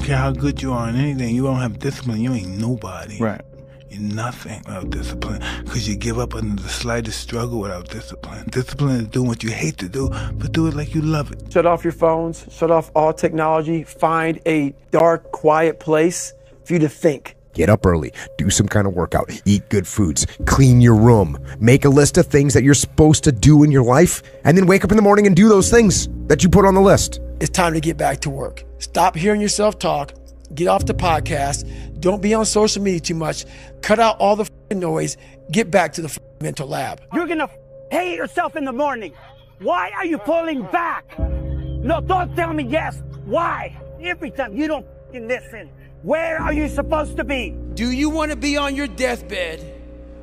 care how good you are in anything. You don't have discipline. You ain't nobody. Right. You're nothing without discipline, because you give up under the slightest struggle without discipline. Discipline is doing what you hate to do, but do it like you love it. Shut off your phones, shut off all technology, find a dark, quiet place for you to think. Get up early, do some kind of workout, eat good foods, clean your room, make a list of things that you're supposed to do in your life, and then wake up in the morning and do those things that you put on the list. It's time to get back to work. Stop hearing yourself talk. Get off the podcast. Don't be on social media too much. Cut out all the noise. Get back to the mental lab. You're gonna hate yourself in the morning. Why are you pulling back? No, don't tell me yes. Why? Every time you don't listen. Where are you supposed to be? Do you want to be on your deathbed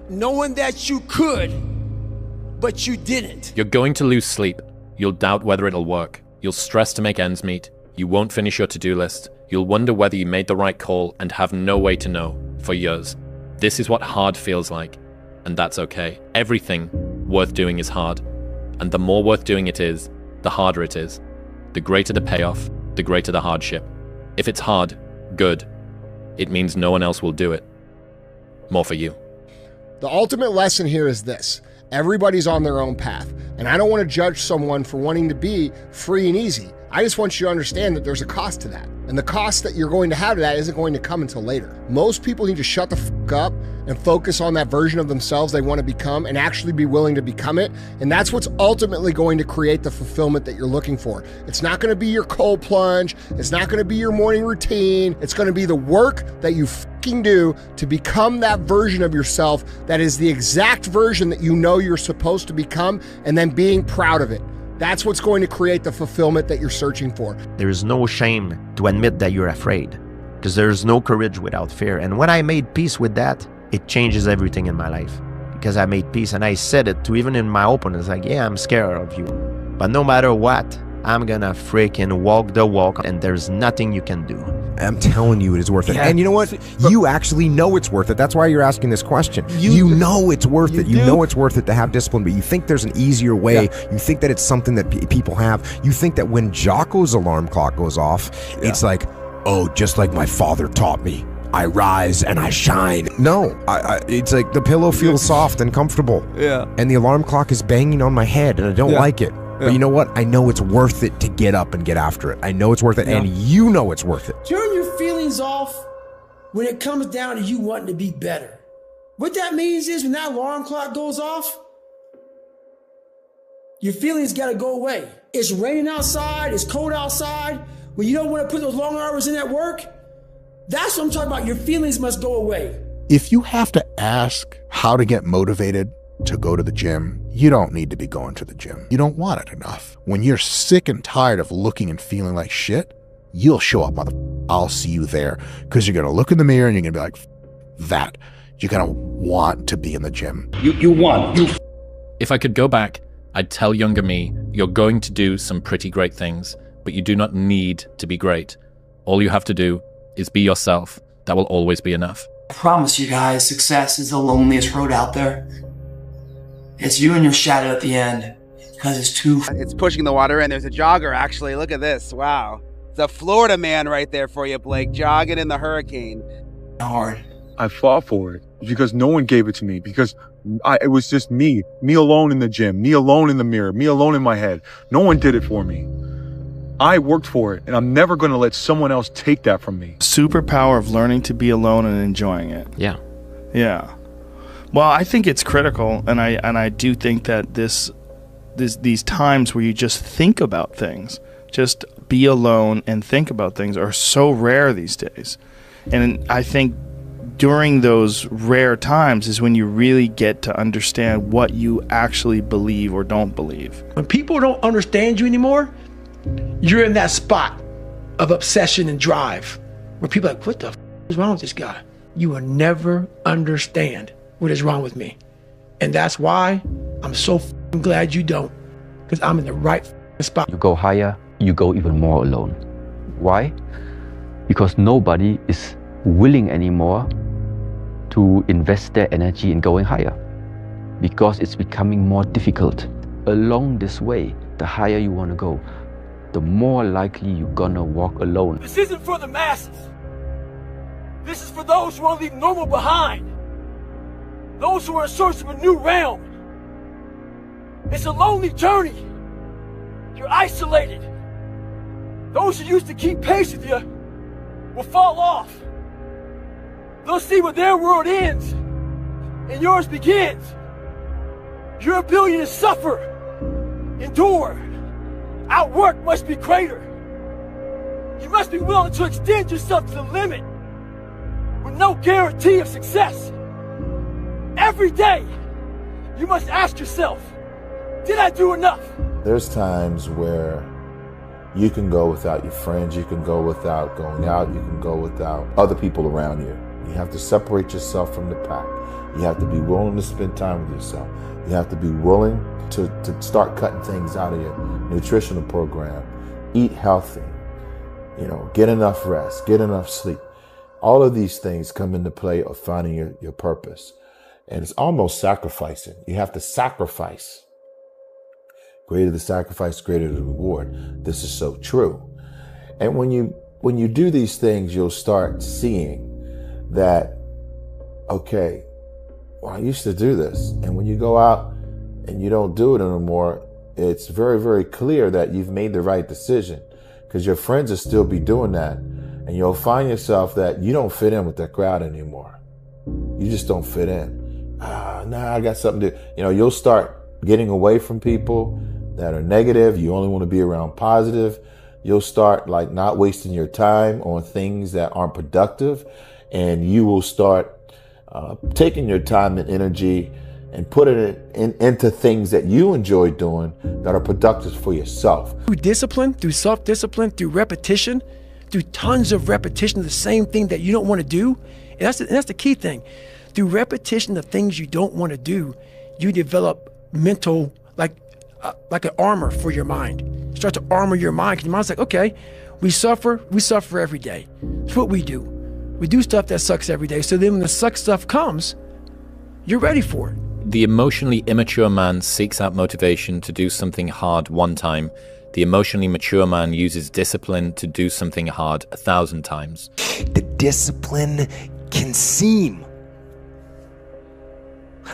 knowing that you could, but you didn't? You're going to lose sleep. You'll doubt whether it'll work. You'll stress to make ends meet. You won't finish your to-do list. You'll wonder whether you made the right call and have no way to know for years. This is what hard feels like, and that's okay. Everything worth doing is hard, and the more worth doing it is, the harder it is. The greater the payoff, the greater the hardship. If it's hard, good. It means no one else will do it. More for you. The ultimate lesson here is this. Everybody's on their own path, and I don't want to judge someone for wanting to be free and easy. I just want you to understand that there's a cost to that. And the cost that you're going to have to that isn't going to come until later. Most people need to shut the fuck up and focus on that version of themselves they want to become and actually be willing to become it. And that's what's ultimately going to create the fulfillment that you're looking for. It's not going to be your cold plunge. It's not going to be your morning routine. It's going to be the work that you fucking do to become that version of yourself that is the exact version that you know you're supposed to become, and then being proud of it. That's what's going to create the fulfillment that you're searching for. There is no shame to admit that you're afraid, because there's no courage without fear. And when I made peace with that, it changes everything in my life. Because I made peace, and I said it to even in my opponents, like, yeah, I'm scared of you. But no matter what, I'm gonna freaking walk the walk, and there's nothing you can do. I'm telling you, it is worth it. Yeah. And you know what? You actually know it's worth it. That's why you're asking this question. You know it's worth it. You know it's worth it to have discipline, but you think there's an easier way. Yeah. You think that it's something that people have. You think that when Jocko's alarm clock goes off, it's like, oh, just like my father taught me. I rise and I shine. No, it's like the pillow feels soft and comfortable. Yeah. And the alarm clock is banging on my head, and I don't like it. But you know what? I know it's worth it to get up and get after it. I know it's worth it, and you know it's worth it. Turn your feelings off when it comes down to you wanting to be better. What that means is when that alarm clock goes off, your feelings got to go away. It's raining outside, it's cold outside, when you don't want to put those long hours in at work, that's what I'm talking about. Your feelings must go away. If you have to ask how to get motivated to go to the gym, you don't need to be going to the gym. You don't want it enough. When you're sick and tired of looking and feeling like shit, you'll show up, I'll see you there, because you're going to look in the mirror and you're going to be like, that. You're going to want to be in the gym. You want. If I could go back, I'd tell younger me, you're going to do some pretty great things, but you do not need to be great. All you have to do is be yourself. That will always be enough. I promise you guys, success is the loneliest road out there. It's you and your shadow at the end, because it's pushing the water in. There's a jogger, actually. Look at this. Wow. It's a Florida man right there for you, Blake, jogging in the hurricane. Hard. I fought for it because no one gave it to me, because it was just me alone in the gym, me alone in the mirror, me alone in my head. No one did it for me. I worked for it, and I'm never going to let someone else take that from me. Superpower of learning to be alone and enjoying it. Yeah. Yeah. Well, I think it's critical, and I do think that these times where you just think about things, just be alone and think about things, are so rare these days. And I think during those rare times is when you really get to understand what you actually believe or don't believe. When people don't understand you anymore, you're in that spot of obsession and drive where people are like, what the f is wrong with this guy? You will never understand what is wrong with me. And that's why I'm so glad you don't, because I'm in the right spot. You go higher, you go even more alone. Why? Because nobody is willing anymore to invest their energy in going higher, because it's becoming more difficult. Along this way, the higher you want to go, the more likely you're gonna walk alone. This isn't for the masses. This is for those who want to leave normal behind. Those who are in search of a new realm. It's a lonely journey. You're isolated. Those who used to keep pace with you will fall off. They'll see where their world ends and yours begins. Your ability to suffer, endure, outwork must be greater. You must be willing to extend yourself to the limit with no guarantee of success. Every day, you must ask yourself, did I do enough? There's times where you can go without your friends, you can go without going out, you can go without other people around you. You have to separate yourself from the pack. You have to be willing to spend time with yourself. You have to be willing to start cutting things out of your nutritional program. Eat healthy, get enough rest, get enough sleep. All of these things come into play of finding your purpose. And it's almost sacrificing. You have to sacrifice. Greater the sacrifice, greater the reward. This is so true. And when you do these things, you'll start seeing that, okay, well, I used to do this. And when you go out and you don't do it anymore, it's very, very clear that you've made the right decision, because your friends will still be doing that. And you'll find yourself that you don't fit in with that crowd anymore. You just don't fit in. I got something to, you'll start getting away from people that are negative. You only want to be around positive. You'll start not wasting your time on things that aren't productive. And you will start taking your time and energy and putting it into things that you enjoy doing that are productive for yourself. Through discipline, through self-discipline, through repetition, through tons of repetition of the same thing that you don't want to do. And that's the key thing. Through repetition of things you don't want to do, you develop mental, like an armor for your mind. You start to armor your mind, because your mind's like, okay, we suffer every day. It's what we do. We do stuff that sucks every day. So then when the suck stuff comes, you're ready for it. The emotionally immature man seeks out motivation to do something hard one time. The emotionally mature man uses discipline to do something hard 1,000 times. The discipline can seem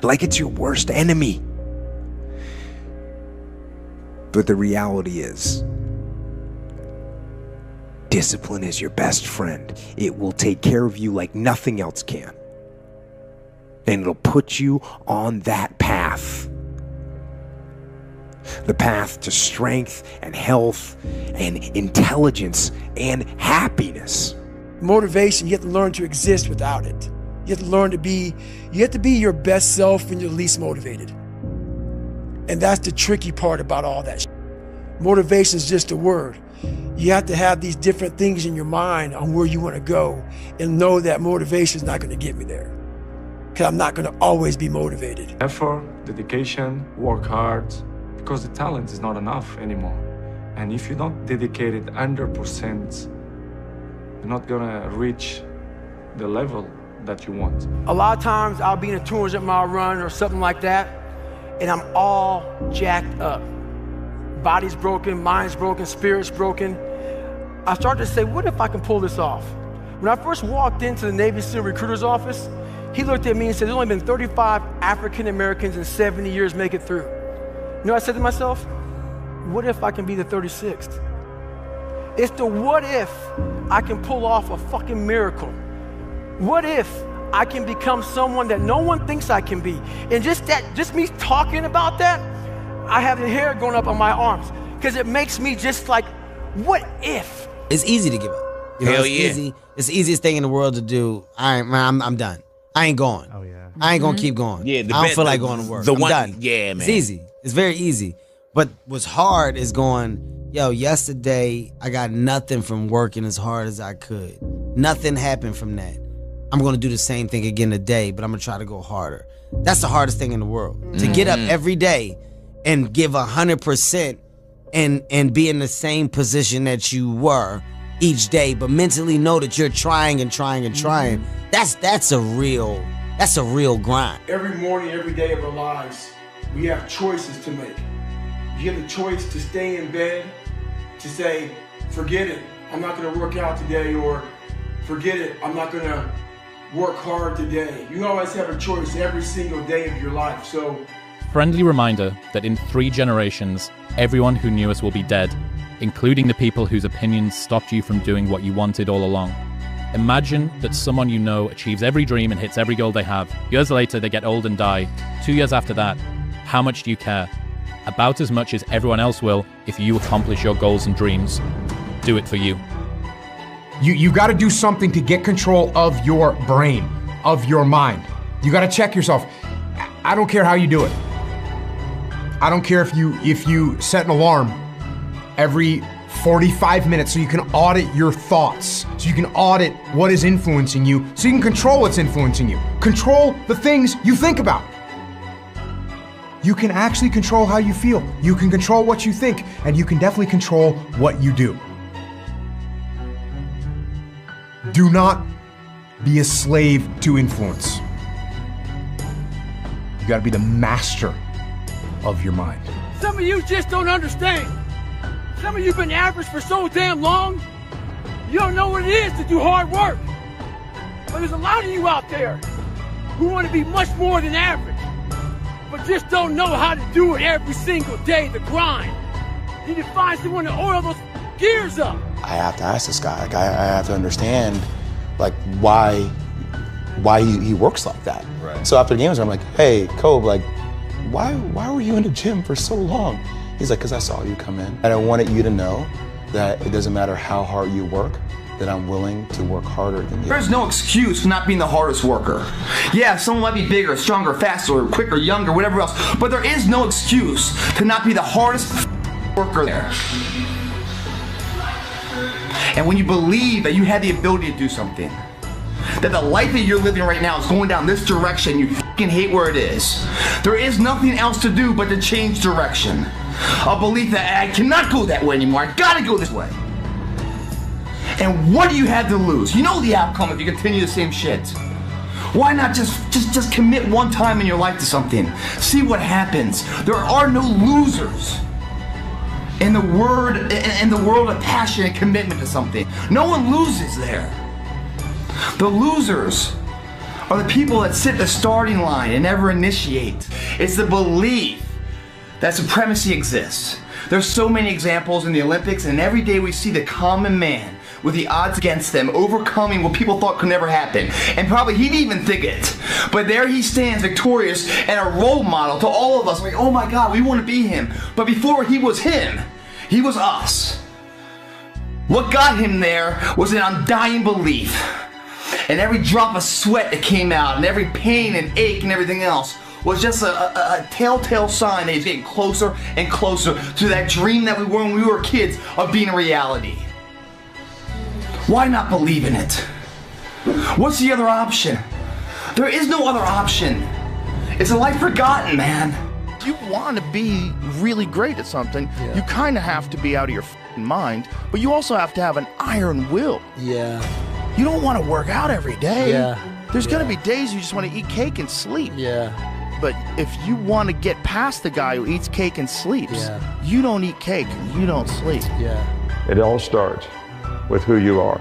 like it's your worst enemy. But the reality is, discipline is your best friend. It will take care of you like nothing else can. And it'll put you on that path. The path to strength and health and intelligence and happiness. Motivation, you have to learn to exist without it. You have to learn to be, your best self when you're least motivated. And that's the tricky part about all that shit. Motivation is just a word. You have to have these different things in your mind on where you want to go and know that motivation is not going to get me there. Because I'm not going to always be motivated. Effort, dedication, work hard, because the talent is not enough anymore. And if you don't dedicate it 100%, you're not going to reach the level that you want. A lot of times I'll be in a 200-mile run or something like that, and I'm all jacked up. Body's broken, mind's broken, spirit's broken. I started to say, what if I can pull this off? When I first walked into the Navy SEAL recruiter's office, he looked at me and said, there's only been 35 African Americans in 70 years make it through. You know what I said to myself? What if I can be the 36th? It's the what if I can pull off a fucking miracle. What if I can become someone that no one thinks I can be? And just me talking about that, I have the hair going up on my arms, because it makes me just like, what if? It's easy to give up. Hell yeah. Easy. It's the easiest thing in the world to do. I'm done. I ain't going. Oh yeah. I ain't gonna keep going. Yeah, I don't feel like going to work. I'm done. Yeah, man. It's easy. It's very easy. But what's hard is going, yesterday I got nothing from working as hard as I could. Nothing happened from that. I'm gonna do the same thing again today, but I'm gonna try to go harder. That's the hardest thing in the world. To get up every day and give 100% and be in the same position that you were each day, but mentally know that you're trying and trying and trying. That's a real grind. Every morning, every day of our lives, we have choices to make. You have the choice to stay in bed to say, forget it, I'm not gonna work out today, or forget it, I'm not gonna work hard today. You always have a choice every single day of your life. So, Friendly reminder that in 3 generations, everyone who knew us will be dead, including the people whose opinions stopped you from doing what you wanted all along. Imagine that someone you know achieves every dream and hits every goal they have. Years later, they get old and die. 2 years after that, how much do you care? About as much as everyone else will if you accomplish your goals and dreams. Do it for you. You got to do something to get control of your brain, of your mind. You got to check yourself. I don't care how you do it. I don't care if you set an alarm every 45 minutes so you can audit your thoughts, so you can audit what is influencing you, so you can control what's influencing you. Control the things you think about. You can actually control how you feel. You can control what you think, and you can definitely control what you do. Do not be a slave to influence. You gotta be the master of your mind. Some of you just don't understand. Some of you been average for so damn long, you don't know what it is to do hard work. But there's a lot of you out there who want to be much more than average, but just don't know how to do it every single day, the grind. You need to find someone to oil those gears up. I have to ask this guy, like I have to understand like why he works like that. Right. So after games, I'm like, hey, Kobe, like, why were you in the gym for so long? He's like, because I saw you come in. And I wanted you to know that it doesn't matter how hard you work, that I'm willing to work harder than you. There's no excuse for not being the hardest worker. Yeah, someone might be bigger, stronger, faster, quicker, younger, whatever else, but there is no excuse to not be the hardest worker there. And when you believe that you have the ability to do something, that the life that you're living right now is going down this direction, you fucking hate where it is. There is nothing else to do but to change direction. A belief that I cannot go that way anymore, I gotta go this way. And what do you have to lose? You know the outcome if you continue the same shit. Why not just commit one time in your life to something? See what happens. There are no losers in the world of passion and commitment to something. No one loses there. The losers are the people that sit at the starting line and never initiate. It's the belief that supremacy exists. There's so many examples in the Olympics, and every day we see the common man with the odds against them overcoming what people thought could never happen. And probably he didn't even think it. But there he stands victorious and a role model to all of us. Like, oh my God, we want to be him. But before he was him, he was us. What got him there was an undying belief. And every drop of sweat that came out, and every pain and ache and everything else was just a telltale sign that he's getting closer and closer to that dream that we were when we were kids of being a reality. Why not believe in it? What's the other option? There is no other option. It's a life forgotten, man. If you want to be really great at something, you kind of have to be out of your f***ing mind, but you also have to have an iron will. Yeah. You don't want to work out every day. Yeah. There's going to be days you just want to eat cake and sleep. Yeah. But if you want to get past the guy who eats cake and sleeps, you don't eat cake, you don't sleep. Yeah. It all starts with who you are.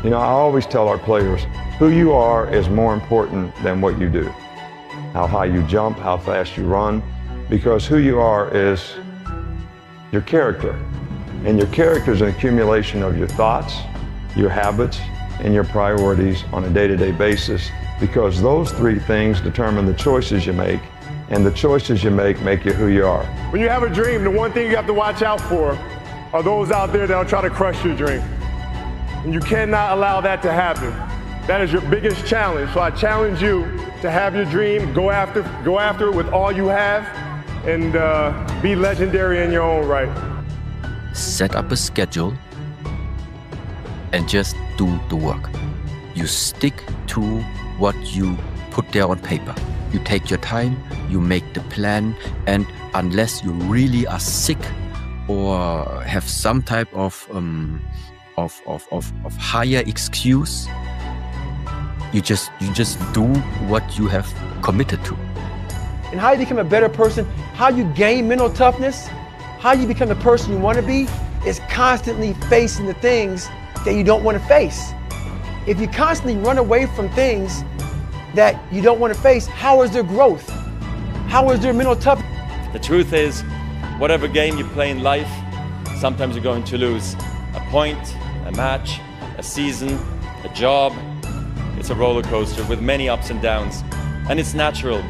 You know, I always tell our players, who you are is more important than what you do. How high you jump, how fast you run, because who you are is your character. And your character is an accumulation of your thoughts, your habits, and your priorities on a day-to-day basis, because those three things determine the choices you make, and the choices you make you who you are. When you have a dream, the one thing you have to watch out for are those out there that'll try to crush your dream. And you cannot allow that to happen. That is your biggest challenge. So I challenge you to have your dream, go after it with all you have, and be legendary in your own right. Set up a schedule and just do the work. You stick to what you put there on paper. You take your time, you make the plan, and unless you really are sick or have some type of higher excuse, you just do what you have committed to. And how you become a better person, how you gain mental toughness, how you become the person you want to be, is constantly facing the things that you don't want to face. If you constantly run away from things that you don't want to face, how is there growth? How is there mental toughness? The truth is, whatever game you play in life, sometimes you're going to lose. A point, a match, a season, a job. It's a roller coaster with many ups and downs. And it's natural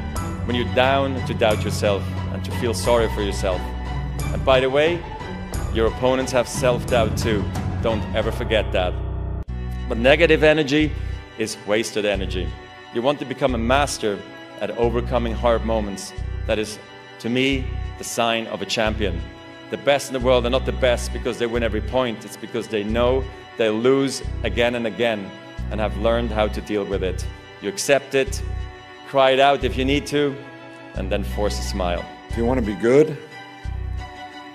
when you're down to doubt yourself and to feel sorry for yourself. And by the way, your opponents have self-doubt too. Don't ever forget that. But negative energy is wasted energy. You want to become a master at overcoming hard moments. That is, to me, the sign of a champion. The best in the world are not the best because they win every point. It's because they know they'll lose again and again and have learned how to deal with it. You accept it, cry it out if you need to, and then force a smile. If you want to be good,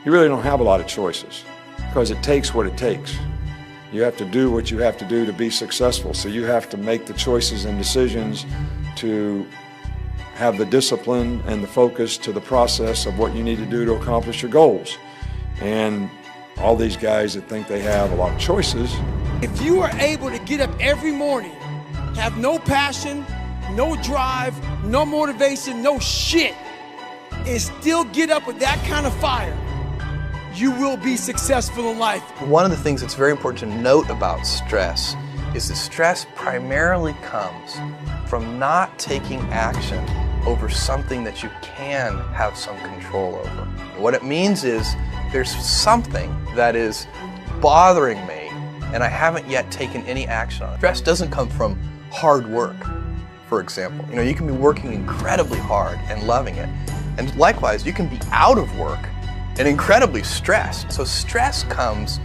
you really don't have a lot of choices because it takes what it takes. You have to do what you have to do to be successful. So you have to make the choices and decisions to have the discipline and the focus to the process of what you need to do to accomplish your goals. And all these guys that think they have a lot of choices. If you are able to get up every morning, have no passion, no drive, no motivation, no shit, and still get up with that kind of fire, you will be successful in life. One of the things that's very important to note about stress is that stress primarily comes from not taking action over something that you can have some control over. What it means is there's something that is bothering me and I haven't yet taken any action on it. Stress doesn't come from hard work, for example. You know, you can be working incredibly hard and loving it. And likewise, you can be out of work and incredibly stressed. So stress comes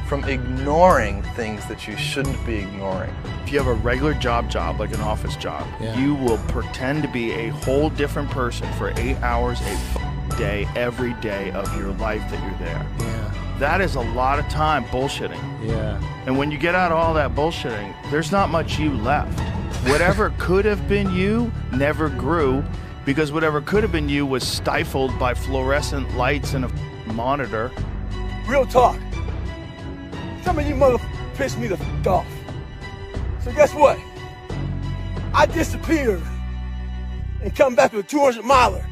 from ignoring things that you shouldn't be ignoring. If you have a regular job like an office job, you will pretend to be a whole different person for 8 hours a day, every day of your life that you're there. That is a lot of time bullshitting. And when you get out of all that bullshitting, there's not much you left. Whatever could have been you never grew, because whatever could have been you was stifled by fluorescent lights and a monitor. Real talk. Some of you motherfuckers pissed me the f off. So guess what? I disappeared and come back with a 200-miler.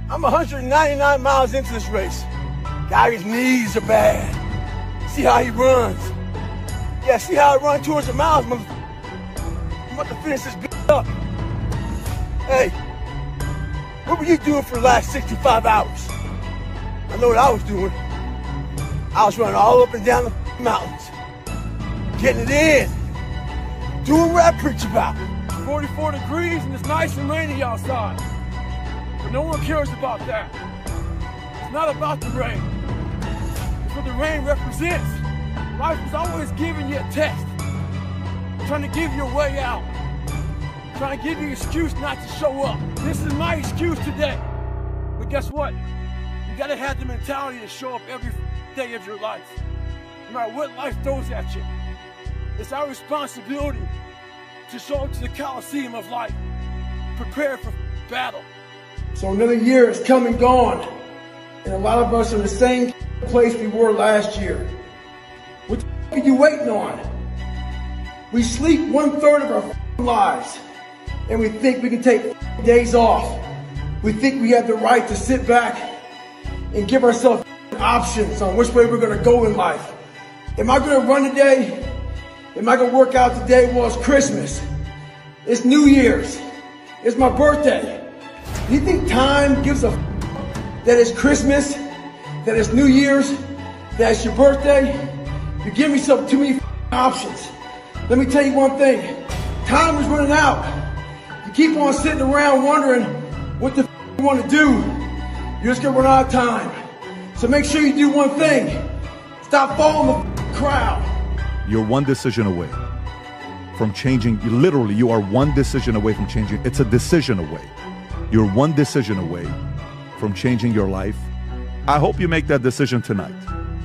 I'm 199 miles into this race. Guy's knees are bad. See how he runs. Yeah, see how I run 200 miles, motherfucker. I'm about to finish this bitch up. Hey, what were you doing for the last 65 hours? I know what I was doing. I was running all up and down the mountains, getting it in, doing what I preach about. 44 degrees and it's nice and rainy outside. But no one cares about that. It's not about the rain. It's what the rain represents. Life is always giving you a test, trying to give you a way out, trying to give you an excuse not to show up. This is my excuse today. But guess what? You gotta have the mentality to show up every day of your life, no matter what life throws at you. It's our responsibility to show up to the Coliseum of life, prepare for battle. So another year has come and gone, and a lot of us are in the same place we were last year. What the are you waiting on? We sleep 1/3 of our lives, and we think we can take days off. We think we have the right to sit back and give ourselves options on which way we're going to go in life. Am I going to run today? Am I going to work out today? Well, it's Christmas. It's New Year's. It's my birthday. Do you think time gives a that it's Christmas, that it's New Year's, that it's your birthday? You give yourself too many options. Let me tell you one thing. Time is running out. You keep on sitting around wondering what the you want to do, you're just going to run out of time. So make sure you do one thing. Stop following the crowd. You're one decision away from changing. Literally, you are one decision away from changing. It's a decision away. You're one decision away from changing your life. I hope you make that decision tonight.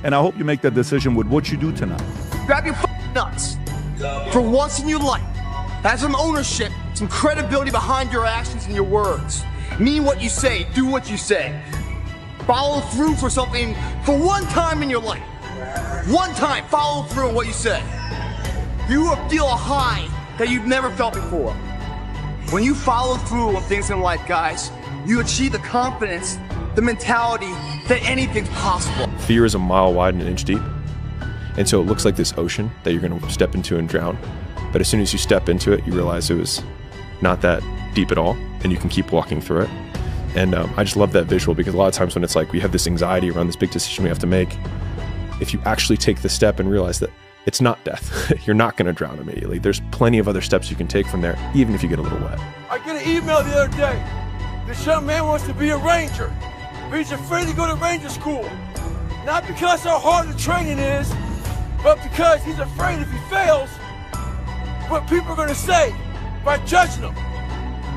And I hope you make that decision with what you do tonight. Grab your nuts. For once in your life, have some ownership, some credibility behind your actions and your words. Mean what you say, do what you say. Follow through for something For one time in your life, one time, follow through on what you said. You will feel a high that you've never felt before. When you follow through on things in life, guys, you achieve the confidence, the mentality that anything's possible. Fear is a mile wide and an inch deep. And so it looks like this ocean that you're going to step into and drown. But as soon as you step into it, you realize it was not that deep at all, and you can keep walking through it. And I just love that visual, because a lot of times when it's like we have this anxiety around this big decision we have to make, if you actually take the step and realize that it's not death, you're not going to drown immediately. There's plenty of other steps you can take from there, even if you get a little wet. I get an email the other day. This young man wants to be a ranger, but he's afraid to go to ranger school. Not because how hard the training is, but because he's afraid if he fails, what people are going to say by judging him.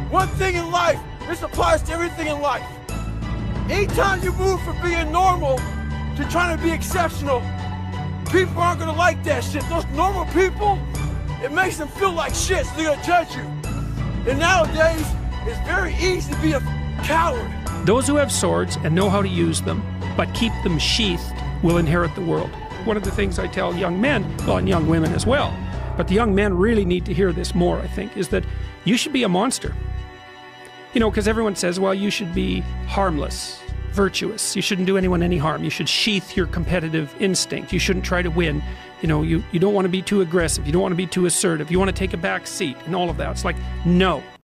One thing in life, this applies to everything in life. Anytime you move from being normal to trying to be exceptional, people aren't going to like that shit. Those normal people, it makes them feel like shit, so they're going to judge you. And nowadays, it's very easy to be a coward. Those who have swords and know how to use them, but keep them sheathed, will inherit the world. One of the things I tell young men, well, and young women as well, but the young men really need to hear this more, I think, is that you should be a monster. You know, because everyone says, well, you should be harmless, virtuous. You shouldn't do anyone any harm. You should sheath your competitive instinct. You shouldn't try to win. You know, you don't want to be too aggressive. You don't want to be too assertive. You want to take a back seat and all of that. It's like, no,